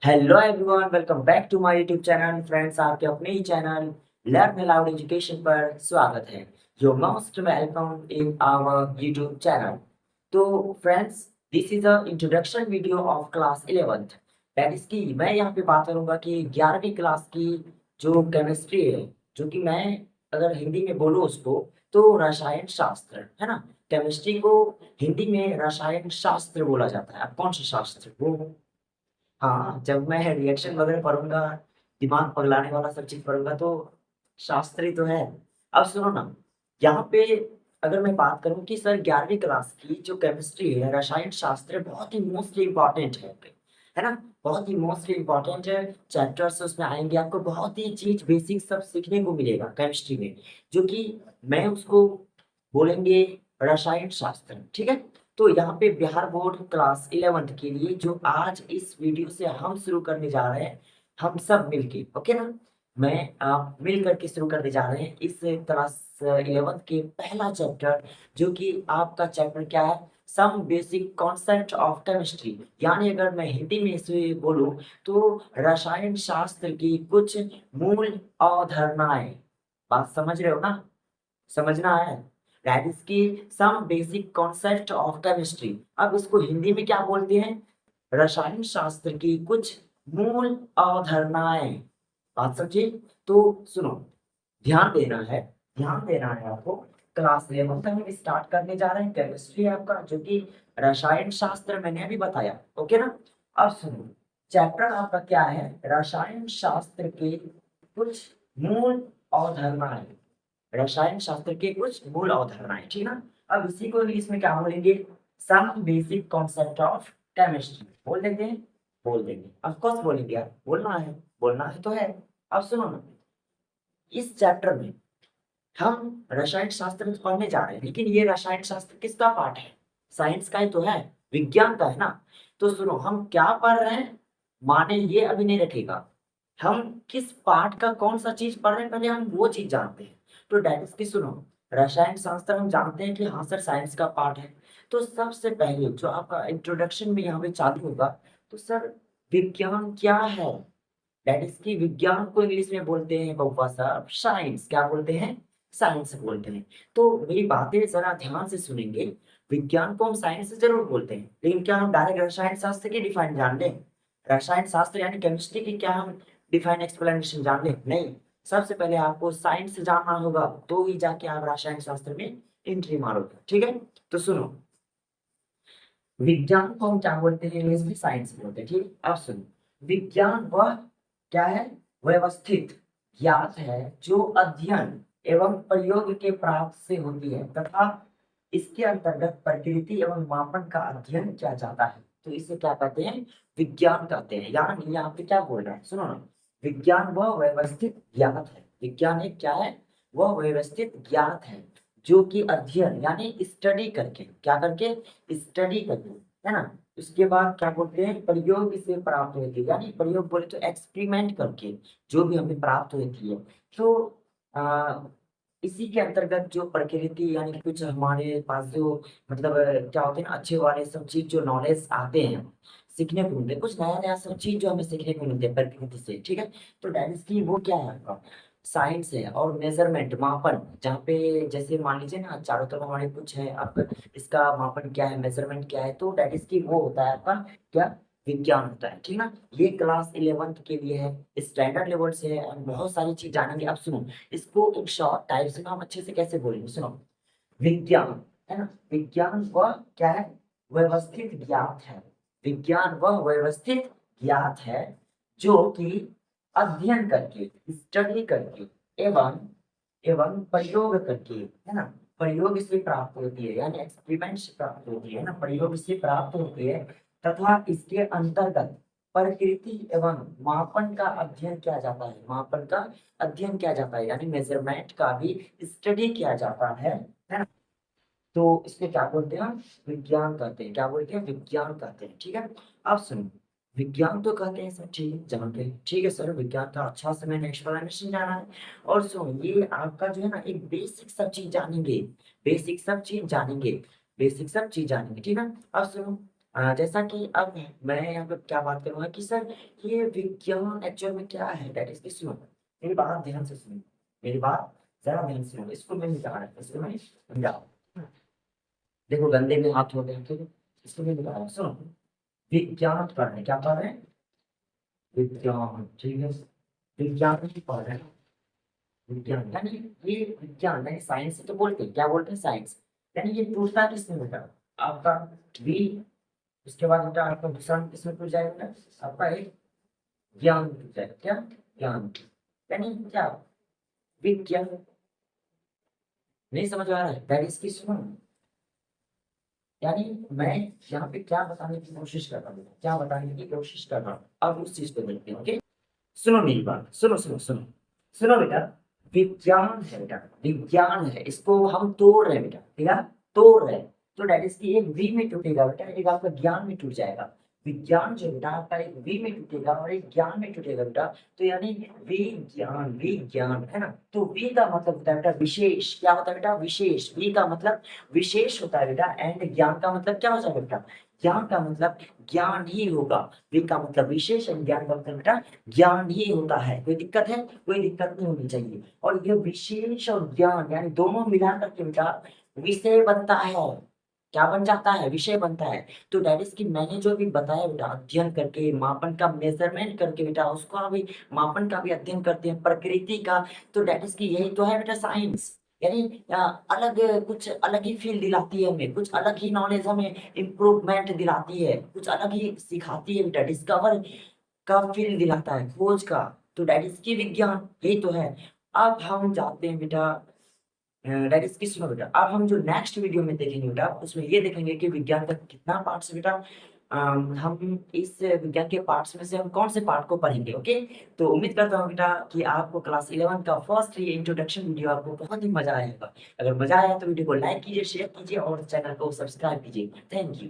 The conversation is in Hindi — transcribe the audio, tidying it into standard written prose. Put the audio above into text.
Hello everyone, welcome back to my YouTube channel. Friends, आपके अपने ही चैनल लर्न अलाउड एजुकेशन पर स्वागत है। Your most welcome in our YouTube channel. तो friends, this is a introduction video of class 11th। That is की मैं यहाँ पे बात करूंगा कि 11वीं क्लास की जो केमिस्ट्री है, जो कि मैं अगर हिंदी में बोलूँ उसको तो रसायन शास्त्र है ना। केमिस्ट्री को हिंदी में रसायन शास्त्र बोला जाता है। अब कौन सा शास्त्र वो, हाँ, जब मैं रिएक्शन वगैरह पढ़ूंगा, दिमाग पगलाने वाला सब चीज पढ़ूंगा तो शास्त्री तो है। अब सुनो ना, यहाँ पे अगर मैं बात करूं कि सर 11वीं क्लास की जो केमिस्ट्री है, रसायन शास्त्र बहुत ही मोस्टली इम्पोर्टेंट है ना। बहुत ही मोस्टली इम्पोर्टेंट है। चैप्टर्स उसमें आएंगे, आपको बहुत ही चीज बेसिक सब सीखने को मिलेगा केमिस्ट्री में, जो कि मैं उसको बोलेंगे रसायन शास्त्र। ठीक है। तो यहाँ पे बिहार बोर्ड क्लास 11th के लिए जो आज इस वीडियो से हम शुरू करने जा रहे हैं, हम सब मिलके, ओके ना, मैं आप मिल करके शुरू करने जा रहे हैं इस क्लास 11th के पहला चैप्टर, जो कि आपका चैप्टर क्या है, some basic concept of chemistry. यानी अगर मैं हिंदी में इसे बोलूं तो रसायन शास्त्र की कुछ मूल अवधारणाएं। बात समझ रहे हो ना, समझना है। दैट इज की some basic concept of chemistry. अब इसको हिंदी में क्या बोलते हैं, रसायन शास्त्र की कुछ मूल अवधारणाएं। बात समझिए। तो सुनो, ध्यान देना है, ध्यान देना है आपको। क्लास 11 हम स्टार्ट करने जा रहे हैं। केमिस्ट्री आपका जो कि रसायन शास्त्र मैंने अभी बताया, ओके ना। अब सुनो, चैप्टर आपका क्या है, रसायन शास्त्र के कुछ मूल अवधारणाएं। रसायन शास्त्र के कुछ मूल अवधारणाएं, ठीक ना। अब इसी को इंग्लिश में क्या बोलेंगे, some basic concept of chemistry बोल देंगे। बोल देंगे, ऑफ कोर्स बोलेंगे यार, बोलना है तो है। अब सुनो ना, इस चैप्टर में हम रसायन शास्त्र में पढ़ने जा रहे हैं, लेकिन ये रसायन शास्त्र किसका पार्ट है, साइंस का ही तो है, विज्ञान का है ना। तो सुनो, हम क्या पढ़ रहे हैं, माने ये अभी नहीं रखेगा। हम किस पार्ट का कौन सा चीज पढ़ रहे हैं, पहले हम वो चीज जानते हैं। तो डेट इज की सुनो, रसायन शास्त्र हम जानते हैं कि हाँ सर साइंस का पार्ट है। तो सबसे पहले जो आपका इंट्रोडक्शन में यहाँ पे चालू होगा, तो सर विज्ञान क्या है। दैट इज की विज्ञान को इंग्लिश में बोलते हैं बउआ साहब साइंस। क्या बोलते हैं, साइंस बोलते हैं। तो मेरी बातें जरा ध्यान से सुनेंगे। विज्ञान को हम साइंस से जरूर बोलते हैं, लेकिन क्या हम डायरेक्ट रसायन शास्त्र की डिफाइन जान लें, रसायन शास्त्र यानी केमिस्ट्री की क्या हम डिफाइन एक्सप्लेनेशन जान लें, नहीं। सबसे पहले आपको साइंस जानना होगा, तो ही जाके आप रसायन शास्त्र में एंट्री मारोगे, ठीक है। तो सुनो, विज्ञान को हम क्या बोलते हैं, इंग्लिश में साइंस बोलते हैं, ठीक है। अब सुनो, विज्ञान वह क्या है, व्यवस्थित ज्ञात है जो अध्ययन एवं प्रयोग के प्राप्त से होती है तथा इसके अंतर्गत प्रकृति एवं मापन का अध्ययन किया जाता है। तो इसे क्या कहते हैं, विज्ञान कहते हैं। यानी यहाँ पे क्या बोल रहा है, सुनो ना, विज्ञान वह व्यवस्थित ज्ञात है। विज्ञान एक क्या है, वह व्यवस्थित ज्ञात है जो कि अध्ययन यानी स्टडी करके, क्या करके, स्टडी करके, है ना। उसके बाद क्या बोलते हैं, प्रयोग से प्राप्त होती है, यानी प्रयोग बोले तो एक्सपेरिमेंट करके जो भी हमें प्राप्त होती है। तो आ, इसी के अंतर्गत जो प्रकृति यानी कुछ हमारे पास जो मतलब क्या होते हैं ना, अच्छे वाले सब चीज जो नॉलेज आते हैं, सीखने को मिलते हैं, कुछ नया नया सब चीज जो हमें सीखने को मिलते हैं प्रकृति से, ठीक है। तो दैट इज की वो क्या है आपका साइंस है। और मेजरमेंट मापन, जहाँ पे जैसे मान लीजिए ना चारों तरफ हमारे कुछ है, आपका इसका मापन क्या है, मेजरमेंट क्या है, तो दैट इज की वो होता है आपका क्या, विज्ञान होता है, ठीक ना। ये क्लास 11th के लिए है, स्टैंडर्ड लेवल से है, हम बहुत सारी चीज जानेंगे। अब सुनो, इसको एक शॉर्ट टाइप से हम अच्छे से कैसे बोलेंगे, सुनो। विज्ञान, है ना, विज्ञान वह क्या है, व्यवस्थित ज्ञात है। विज्ञान वह व्यवस्थित ज्ञात है जो कि अध्ययन करके, स्टडी करके एवं एवं प्रयोग करके, है ना, प्रयोग से प्राप्त होती है, यानी एक्सपेरिमेंट से प्राप्त होती है ना, प्रयोग से प्राप्त होती है तथा इसके अंतर्गत प्रकृति एवं मापन का अध्ययन किया जाता है। मापन का अध्ययन किया जाता है, यानी मेजरमेंट का भी स्टडी किया जाता है ना। तो इसको क्या बोलते हैं, विज्ञान कहते हैं। क्या बोलते हैं, विज्ञान कहते हैं, ठीक है। अब सुनो, विज्ञान तो कहते हैं सर, ठीक है, जानते हैं, ठीक है सर, विज्ञान का अच्छा से मैंने एक्सप्लेनेशन जाना है। और सुनो, ये आपका जो है ना एक बेसिक सब चीज जानेंगे, बेसिक सब चीज जानेंगे, बेसिक सब चीज जानेंगे, ठीक है। अब सुनो, जैसा कि अब मैं यहाँ पे क्या बात करूँगा कि सर ये विज्ञान एक्चुअल में क्या है? दैट इज़ कि सुनो, मेरी बात ध्यान से सुनो, मेरी बात ज़रा ध्यान से सुनो, इसको मैं मिटा रहा हूँ, इसको मैं समझाओ। देखो गंदे में हाथ होते हैं, ठीक है? इसको मैं मिटा रहा हूँ, सुनो। विज्ञान पढ़ रहे हैं, क्या पढ़ रहे हैं? विज्ञान, ठीक है? विज्ञान ही पढ़ रहे हैं, विज्ञान यानी ये विज्ञान यानी साइंस से तो बोलते हैं, क्या बोलते हैं? साइंस। यानी ये टूटता किसमें बेटा? आपका वी, उसके बाद बेटा आपका विषाणु किसमें टूट जाएगा बेटा? आपका एक ज्ञान टूट जाएगा, क्या? ज्ञान, यानी क्या? विज्ञान। नहीं समझ आ रहा है? दैट इज की सुनो, यानी मैं यहाँ पे क्या बताने की कोशिश कर रहा हूँ, क्या बताने की कोशिश कर रहा हूँ, अब उस चीज पे देखते हैं, ओके? सुनो मेरी बात, सुनो सुनो सुनो, सुनो बेटा। विज्ञान है बेटा, विज्ञान है, इसको हम तोड़ रहे हैं बेटा, ठीक है? तोड़ रहे हैं, तो डेट इज की एक वी में टूटेगा बेटा, एक आपका ज्ञान में टूट जाएगा। विज्ञान जो बेटा आपका एक वी में टूटेगा और एक ज्ञान में टूटेगा बेटा। तो यानी विज्ञान, विज्ञान है ना? तो वी का मतलब होता है बेटा विशेष, क्या होता है बेटा? विशेष। वी का मतलब विशेष होता है बेटा, एंड ज्ञान का मतलब क्या हो जाएगा बेटा? ज्ञान का मतलब ज्ञान ही होगा। वी का मतलब विशेष एंड ज्ञान का मतलब बेटा ज्ञान ही होता है। कोई दिक्कत है? कोई दिक्कत नहीं होनी चाहिए। और ये विशेष और ज्ञान यानी दोनों मिला करके बेटा विषय बनता है। क्या बन जाता है? विषय बनता है। तो दैट इज कि मैंने जो भी बताया बेटा, अध्ययन करके मापन का मेजरमेंट करके बेटा, उसका भी मापन का भी अध्ययन करते हैं, प्रकृति का। तो दैट इज कि यही तो है बेटा साइंस। यानी अलग कुछ अलग ही फील दिलाती है हमें, कुछ अलग ही नॉलेज हमें इम्प्रूवमेंट दिलाती है, कुछ अलग ही सिखाती है बेटा, डिस्कवर का फील दिलाता है, खोज का। तो दैट इज की विज्ञान, यही तो है। अब हम जाते हैं बेटा, दैट इज की सुनो बेटा, अब हम जो नेक्स्ट वीडियो में देखेंगे बेटा, उसमें ये देखेंगे कि विज्ञान का कितना पार्ट्स है बेटा। हम इस विज्ञान के पार्ट्स में से हम कौन से पार्ट को पढ़ेंगे, ओके? तो उम्मीद करता हूँ बेटा कि आपको क्लास 11 का फर्स्ट ये इंट्रोडक्शन वीडियो आपको बहुत ही मजा आएगा। अगर मजा आया तो वीडियो को लाइक कीजिए, शेयर कीजिए और चैनल को सब्सक्राइब कीजिए। Thank you.